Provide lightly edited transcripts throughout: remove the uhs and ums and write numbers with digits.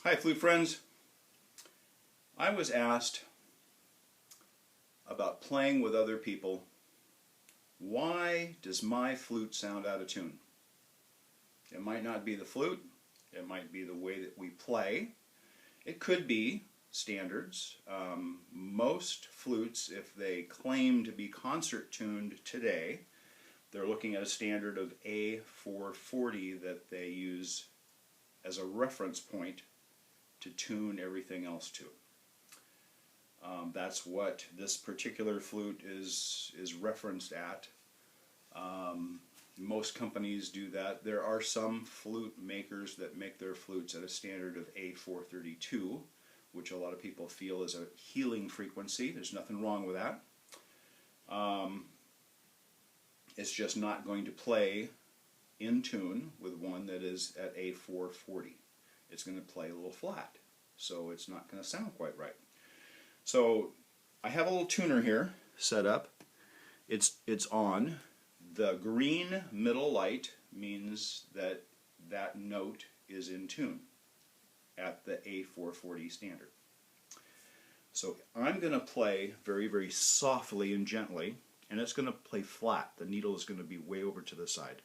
Hi, flute friends. I was asked about playing with other people. Why does my flute sound out of tune? It might not be the flute. It might be the way that we play. It could be standards. Most flutes, if they claim to be concert tuned today, they're looking at a standard of A440 that they use as a reference point to tune everything else to. That's what this particular flute is referenced at. Most companies do that. There are some flute makers that make their flutes at a standard of A432, which a lot of people feel is a healing frequency. There's nothing wrong with that. It's just not going to play in tune with one that is at A440. It's going to play a little flat, so it's not going to sound quite right. So I have a little tuner here set up. It's on. The green middle light means that that note is in tune at the A440 standard. So I'm going to play very, very softly and gently, and it's going to play flat. The needle is going to be way over to the side.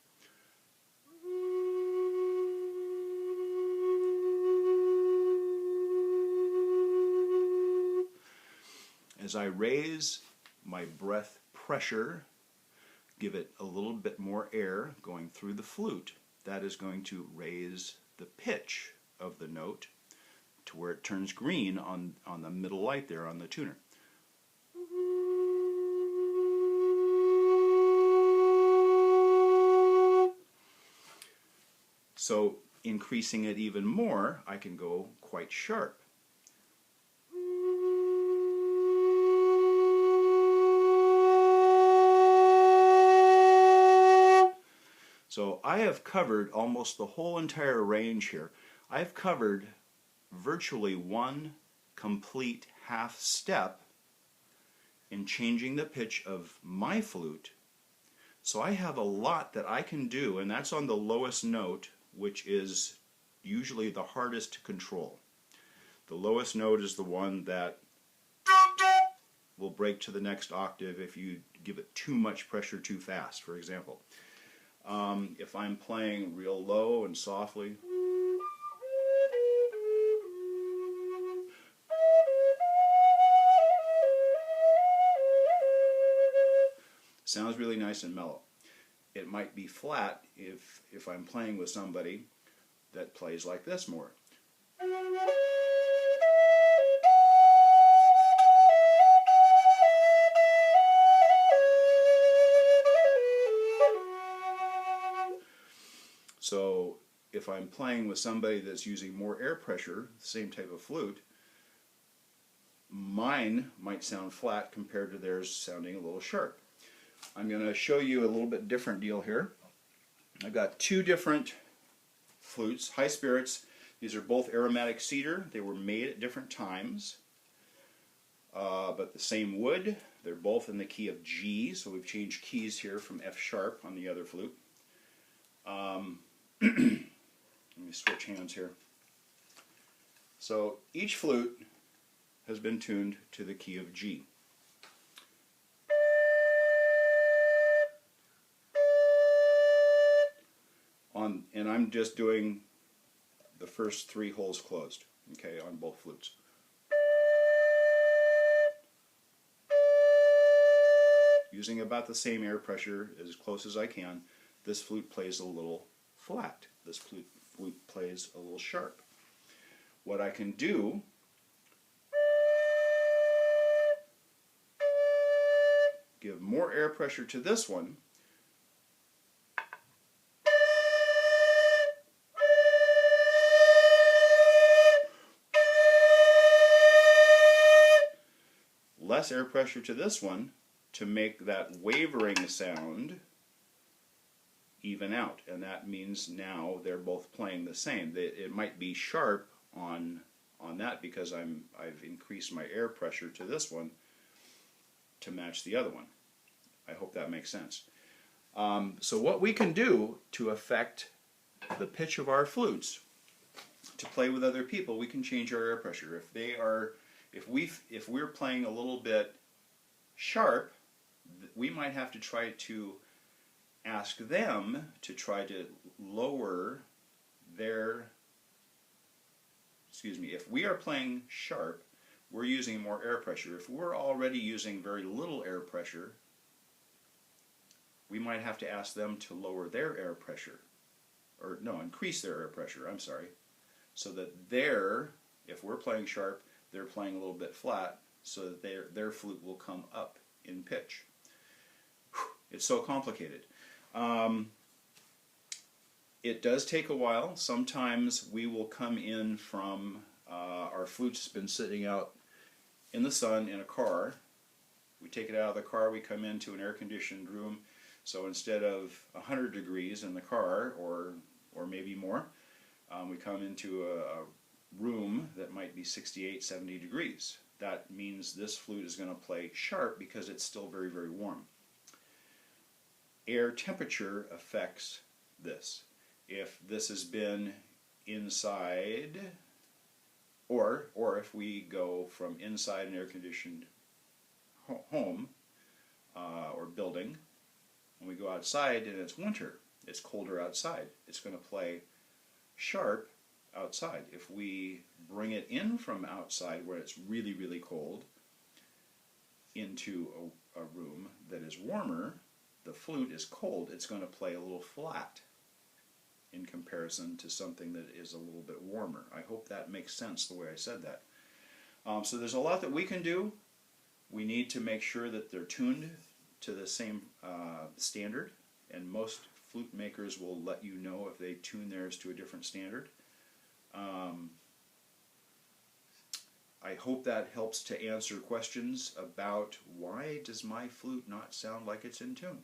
As I raise my breath pressure, give it a little bit more air going through the flute, that is going to raise the pitch of the note to where it turns green on the middle light there on the tuner. So increasing it even more, I can go quite sharp. So I have covered almost the whole entire range here. I've covered virtually one complete half step in changing the pitch of my flute. So I have a lot that I can do, and that's on the lowest note, which is usually the hardest to control. The lowest note is the one that will break to the next octave if you give it too much pressure too fast, for example. If I'm playing real low and softly, sounds really nice and mellow. It might be flat if I'm playing with somebody that plays like this more. So if I'm playing with somebody that's using more air pressure, the same type of flute, mine might sound flat compared to theirs sounding a little sharp. I'm going to show you a little bit different deal here. I've got two different flutes, high spirits. These are both aromatic cedar. They were made at different times, but the same wood. They're both in the key of G, so we've changed keys here from F sharp on the other flute. Let me switch hands here. So each flute has been tuned to the key of G. And I'm just doing the first three holes closed, okay, on both flutes. Using about the same air pressure as close as I can. This flute plays a little flat. This flute plays a little sharp. What I can do give more air pressure to this one, less air pressure to this one to make that wavering sound even out, and that means now they're both playing the same. It might be sharp on that because I've increased my air pressure to this one to match the other one. I hope that makes sense. So what we can do to affect the pitch of our flutes to play with other people, we can change our air pressure. If we're playing a little bit sharp, we might have to try to ask them to try to lower their, excuse me, if we are playing sharp, we're using more air pressure. If we're already using very little air pressure, we might have to ask them to lower their air pressure, or no, increase their air pressure, I'm sorry, so that if we're playing sharp, they're playing a little bit flat, so that their flute will come up in pitch. It's so complicated. It does take a while. Sometimes we will come in from, our flute's been sitting out in the sun in a car. We take it out of the car, we come into an air-conditioned room. So instead of 100 degrees in the car, or maybe more, we come into a room that might be 68, 70 degrees. That means this flute is going to play sharp because it's still very, very warm. Air temperature affects this. If this has been inside, or if we go from inside an air-conditioned home or building, when we go outside and it's winter, it's colder outside, it's going to play sharp outside. If we bring it in from outside where it's really, really cold into a room that is warmer, the flute is cold, it's going to play a little flat in comparison to something that is a little bit warmer. I hope that makes sense the way I said that. So there's a lot that we can do. We need to make sure that they're tuned to the same standard, and most flute makers will let you know if they tune theirs to a different standard. I hope that helps to answer questions about why does my flute not sound like it's in tune.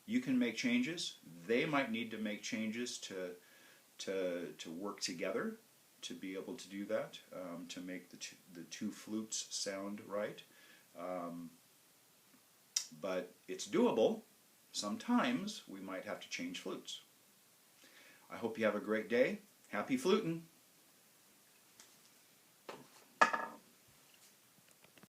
You can make changes. They might need to make changes to work together to be able to do that, to make the two flutes sound right. But it's doable. Sometimes we might have to change flutes. I hope you have a great day. Happy fluting!